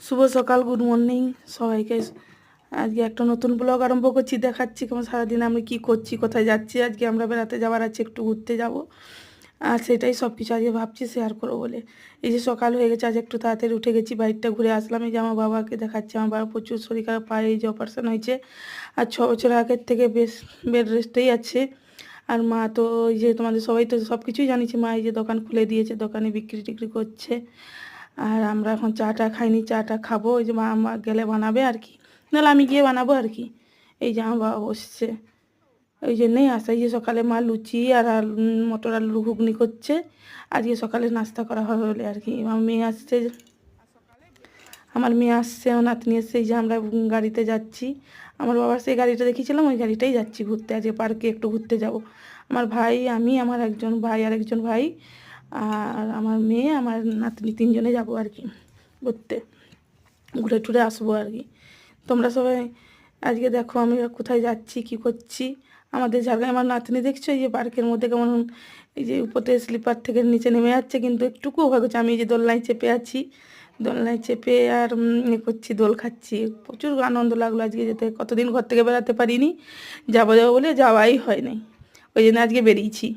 শুভ সকাল, good morning সবাইকে। আজকে একটা নতুন ব্লগ আরম্ভ করছি, দেখাচ্ছি কেমন সারাদিন আমি কি করছি, কোথায় যাচ্ছি। আজকে আমরা বেড়াতে যাওয়ার আছে, একটু ঘুরতে যাব। আর সেটাই সব কিছু আজকে ভাবছি শেয়ার করবো বলে। এই যে সকাল হয়ে গেছে, আজ একটু তাড়াতাড়ি উঠে গেছি, বাইকটা ঘুরে আসলাম। এই যে আমার বাবাকে দেখাচ্ছি, আমার বাবা প্রচুর শরীর খারাপ, পায়ে এই যে অপারেশন হয়েছে। আর 6 বছর আগের থেকে বেশ বেড রেস্টেই আছে। আর মা তো ওই যে তোমাদের সবাই তো সব কিছুই জানিছি, মা এই যে দোকান খুলে দিয়েছে, দোকানে বিক্রি টিক্রি করছে। আর আমরা এখন চাটা খাইনি, চাটা খাবো, ওই যে মা গেলে বানাবে আর কি, নাহলে আমি গিয়ে বানাবো আর কি। এই যে আমার বাবা বসছে, ওই জন্যই আসা। এই যে সকালে মা লুচি আর মটর আলুর ঘুগনি করছে। আজকে সকালে নাস্তা করা হবে বলে আর কি। আমার মেয়ে আসছে আমার নাতনি এসছে। এই যে আমরা গাড়িতে যাচ্ছি, আমার বাবার সেই গাড়িটা দেখিয়েছিলাম, ওই গাড়িটাই যাচ্ছি ঘুরতে। আজকে পার্কে একটু ঘুরতে যাব। আমার ভাই, আমি, আমার একজন ভাই আর একজন ভাই, আর আমার মেয়ে, আমার নাতনি, 3জনে যাব আর কি ঘুরতে। ঘুরে টুরে আসবো আর কি। তোমরা সবাই আজকে দেখো আমি কোথায় যাচ্ছি, কি করছি। আমাদের জায়গায় আমার নাতনি দেখছো এই যে পার্কের মধ্যে কেমন এই যে উপরে স্লিপার থেকে নিচে নেমে যাচ্ছে, কিন্তু একটুকুও ভয় করছে। আমি এই যে দোলনায় চেপে আছি, দোলনায় চেপে আর করছি, দোল খাচ্ছি। প্রচুর আনন্দ লাগলো আজকে যেতে। কতদিন ঘর থেকে বেড়াতে পারিনি, যাবো যাবো বলে যাওয়াই হয় নাই। ওই জন্য আজকে বেরিয়েছি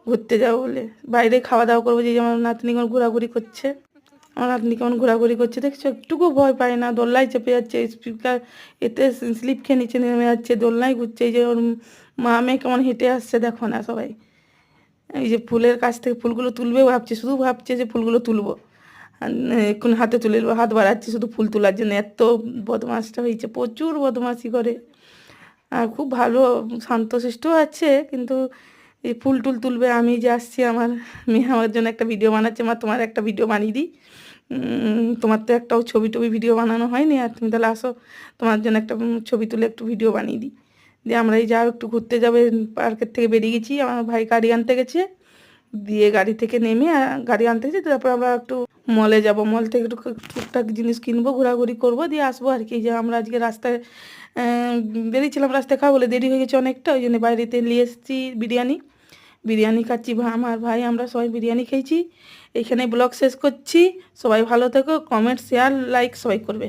ঘুরতে যাবো বলে। বাইরে খাওয়া দাওয়া করবো। যে আমার নাতনি কেমন ঘোরাঘুরি করছে, আমার নাতনি কেমন ঘোরাঘুরি করছে দেখছো, একটুকু ভয় পায় না। দোলনায় চেপে যাচ্ছে, স্পিকার এতে স্লিপ খেয়ে নিচে নেমে যাচ্ছে, দোলনায় ঘুরছে। এই যে ওর মা মেয়ে কেমন হেঁটে আসছে দেখো না সবাই। এই যে ফুলের কাছ থেকে ফুলগুলো তুলবে ভাবছে, শুধু ভাবছে যে ফুলগুলো তুলবো। আর এখন হাতে তুলে নেবো, হাত বাড়াচ্ছে শুধু ফুল তোলার জন্য। এত বদমাসটা হয়েছে, প্রচুর বদমাশি করে। আর খুব ভালো শান্তশিষ্ট আছে, কিন্তু এই ফুল টুল তুলবে। আমি যে আসছি, আমার মেয়ে আমার জন্য একটা ভিডিও বানাচ্ছে, মা তোমার একটা ভিডিও বানিয়ে দিই। তোমার তো একটাও ছবি টবি ভিডিও বানানো হয়নি, আর তুমি তাহলে আসো, তোমার জন্য একটা ছবি তুলে একটু ভিডিও বানিয়ে দিই। দিয়ে আমরা এই যাও একটু ঘুরতে যাবে, পার্কের থেকে বেরিয়ে গেছি। আমার ভাই গাড়ি আনতে গেছে, দিয়ে গাড়ি থেকে নেমে গাড়ি আনতে গেছি। তারপর আমরা একটু মলে যাব, মল থেকে একটু টুকটাক জিনিস কিনবো, ঘোরাঘুরি করবো, দিয়ে আসবো আর কি। যে আমরা আজকে রাস্তায় বেরিয়েছিলাম, রাস্তায় খাবো বলে দেরি হয়ে গেছে অনেকটা, ওই জন্য বাইরেতে নিয়ে এসেছি বিরিয়ানি। বিরিয়ানি খাচ্ছি, আমার ভাই আমরা সবাই বিরিয়ানি খেয়েছি। এইখানে ব্লগ শেষ করছি। সবাই ভালো থেকো, কমেন্ট শেয়ার লাইক সবাই করবে।